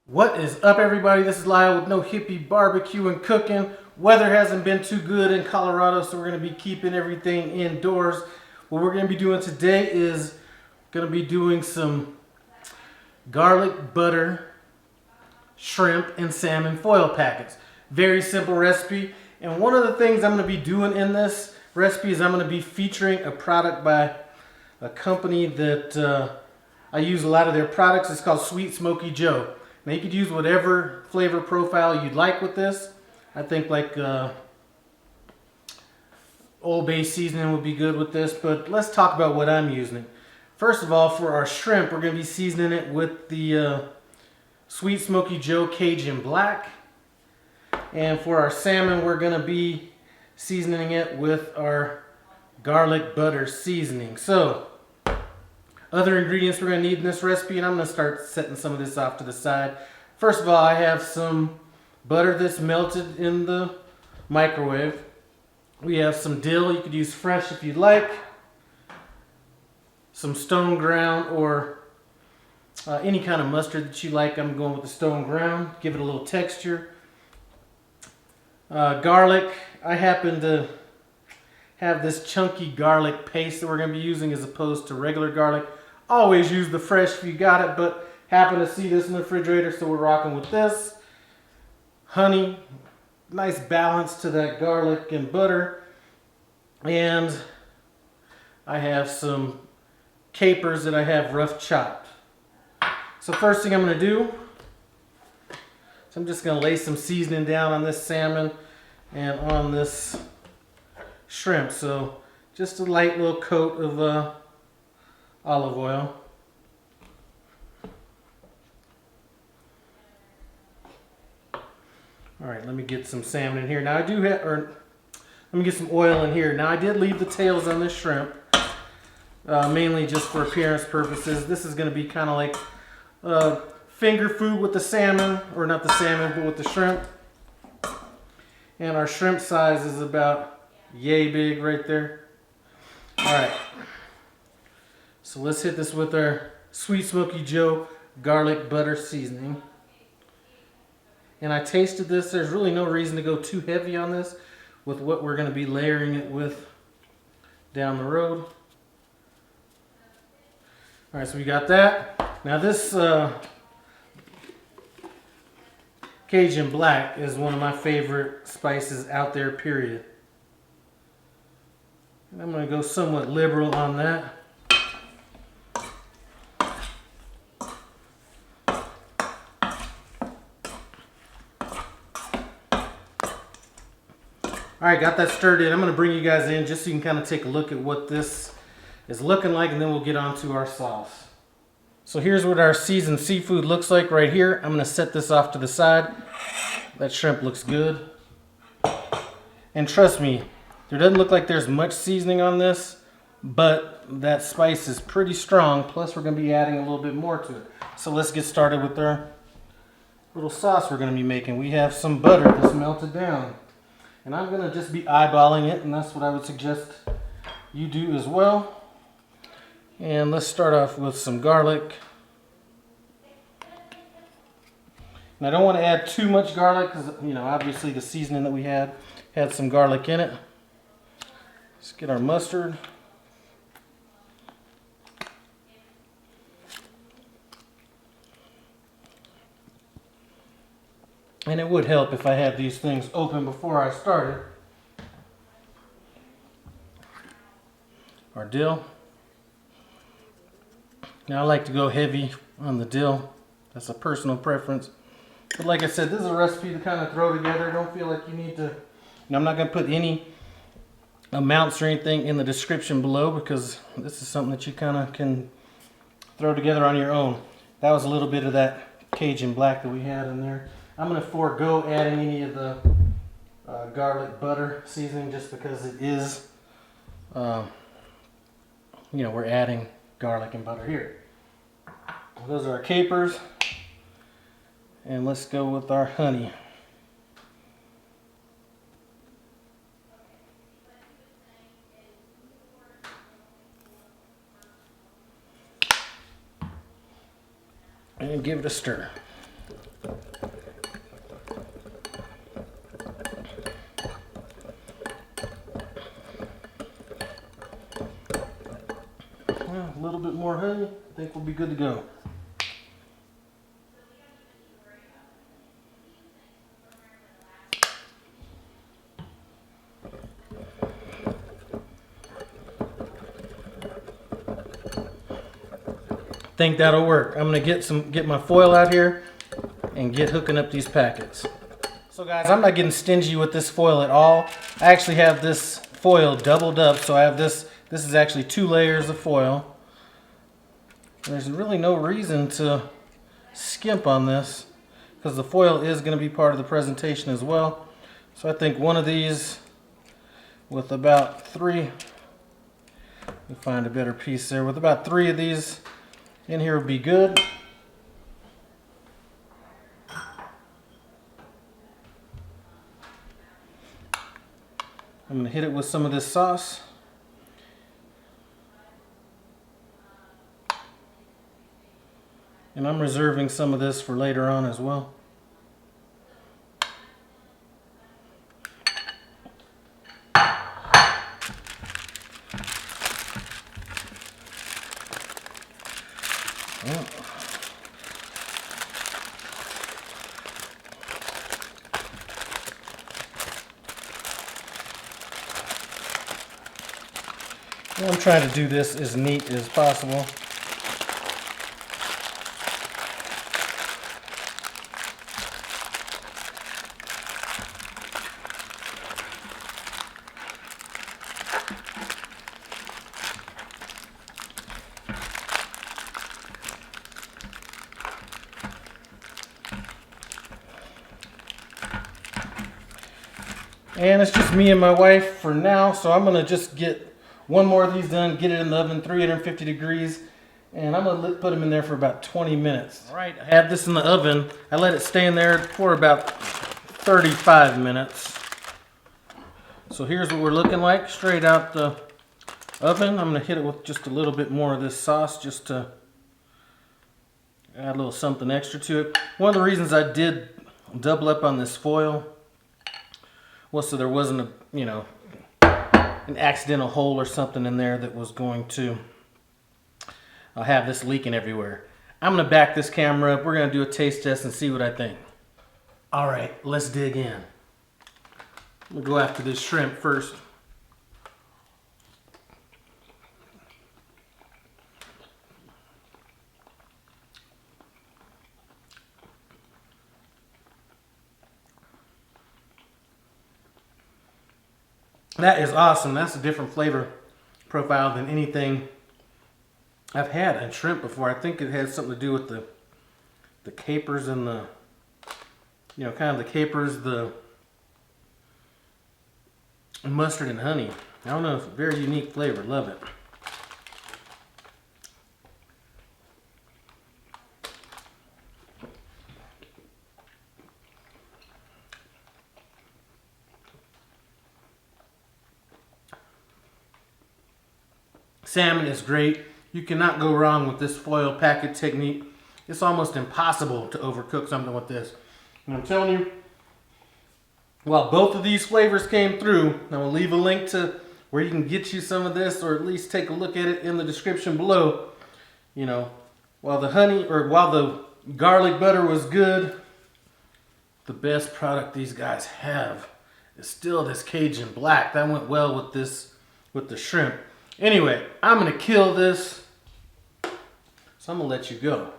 What is up, everybody? This is Lyle with No Hippie Barbecue and Cooking. Weather hasn't been too good in Colorado, so we're going to be keeping everything indoors. What we're going to be doing today is going to be doing some garlic butter, shrimp, and salmon foil packets. Very simple recipe. And one of the things I'm going to be doing in this recipe is I'm going to be featuring a product by a company that I use a lot of their products. It's called Sweet Smokie Joe. Now you could use whatever flavor profile you'd like with this. I think like Old Bay seasoning would be good with this, but let's talk about what I'm using. First of all, for our shrimp, we're going to be seasoning it with the Sweet Smokie Joe Cajun Black. And for our salmon, we're going to be seasoning it with our garlic butter seasoning. So, other ingredients we're going to need in this recipe, and I'm going to start setting some of this off to the side. First of all, I have some butter that's melted in the microwave. We have some dill. You could use fresh if you'd like. Some stone ground or any kind of mustard that you like. I'm going with the stone ground. Give it a little texture. Garlic. I happen to have this chunky garlic paste that we're going to be using as opposed to regular garlic. Always use the fresh if you got it, but happen to see this in the refrigerator, so we're rocking with this. Honey, nice balance to that garlic and butter. And I have some capers that I have rough chopped. So first thing I'm going to do, I'm just going to lay some seasoning down on this salmon and on this shrimp. So just a light little coat of olive oil. All right, let me get some salmon in here. Now I do have, or let me get some oil in here. Now I did leave the tails on this shrimp, mainly just for appearance purposes. This is going to be kind of like finger food with the salmon, or not the salmon, but with the shrimp. And our shrimp size is about yay big right there. All right. So let's hit this with our Sweet Smokie Joe garlic butter seasoning. And I tasted this. There's really no reason to go too heavy on this with what we're going to be layering it with down the road. All right, so we got that. Now this Cajun Black is one of my favorite spices out there, period. And I'm going to go somewhat liberal on that. Alright, got that stirred in. I'm going to bring you guys in just so you can kind of take a look at what this is looking like, and then we'll get on to our sauce. So here's what our seasoned seafood looks like right here. I'm going to set this off to the side. That shrimp looks good. And trust me, there doesn't look like there's much seasoning on this, but that spice is pretty strong. Plus we're going to be adding a little bit more to it. So let's get started with our little sauce we're going to be making. We have some butter that's melted down. And I'm going to just be eyeballing it, and that's what I would suggest you do as well. And let's start off with some garlic. And I don't want to add too much garlic because, you know, obviously the seasoning that we had some garlic in it. Let's get our mustard. And it would help if I had these things open before I started. Our dill. Now I like to go heavy on the dill. That's a personal preference. But like I said, this is a recipe to kind of throw together. Don't feel like you need to. I'm not going to put any amounts or anything in the description below because this is something that you kind of can throw together on your own. That was a little bit of that Cajun Black that we had in there. I'm going to forego adding any of the garlic butter seasoning just because it is, you know, we're adding garlic and butter here. Those are our capers. And let's go with our honey. And give it a stir. little bit more honey. I think we'll be good to go. Think that'll work. I'm gonna get my foil out here and get hooking up these packets. So guys, I'm not getting stingy with this foil at all. I actually have this foil doubled up, so I have this is actually 2 layers of foil. There's really no reason to skimp on this because the foil is going to be part of the presentation as well. So I think one of these with about 3, let me find a better piece there, with about 3 of these in here would be good. I'm going to hit it with some of this sauce. And I'm reserving some of this for later on as well. I'm trying to do this as neat as possible. And it's just me and my wife for now, so I'm gonna just get one more of these done, get it in the oven, 350 degrees, and I'm gonna put them in there for about 20 minutes. All right, I have this in the oven. I let it stay in there for about 35 minutes. So here's what we're looking like straight out the oven. I'm gonna hit it with just a little bit more of this sauce just to add a little something extra to it. One of the reasons I did double up on this foil was so there wasn't a, you know, an accidental hole or something in there that was going to have this leaking everywhere. I'm gonna back this camera up. We're gonna do a taste test and see what I think. All right, let's dig in. We'll go after this shrimp first. That is awesome. That's a different flavor profile than anything I've had in shrimp before. I think it has something to do with the capers and the, you know, kind of the capers, the mustard and honey. I don't know, it's a very unique flavor. Love it. Salmon is great. You cannot go wrong with this foil packet technique. It's almost impossible to overcook something with this. And I'm telling you, while both of these flavors came through, I will leave a link to where you can get you some of this, or at least take a look at it in the description below. You know, while the garlic butter was good, the best product these guys have is still this Cajun black. That went well with this, with the shrimp. Anyway, I'm gonna kill this, so I'm gonna let you go.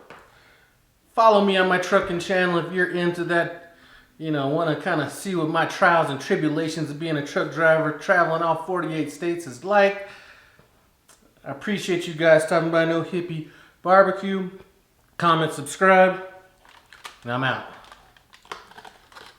Follow me on my trucking channel if you're into that, you know, want to kind of see what my trials and tribulations of being a truck driver, traveling all 48 states is like. I appreciate you guys stopping by No Hippie Barbecue. Comment, subscribe, and I'm out.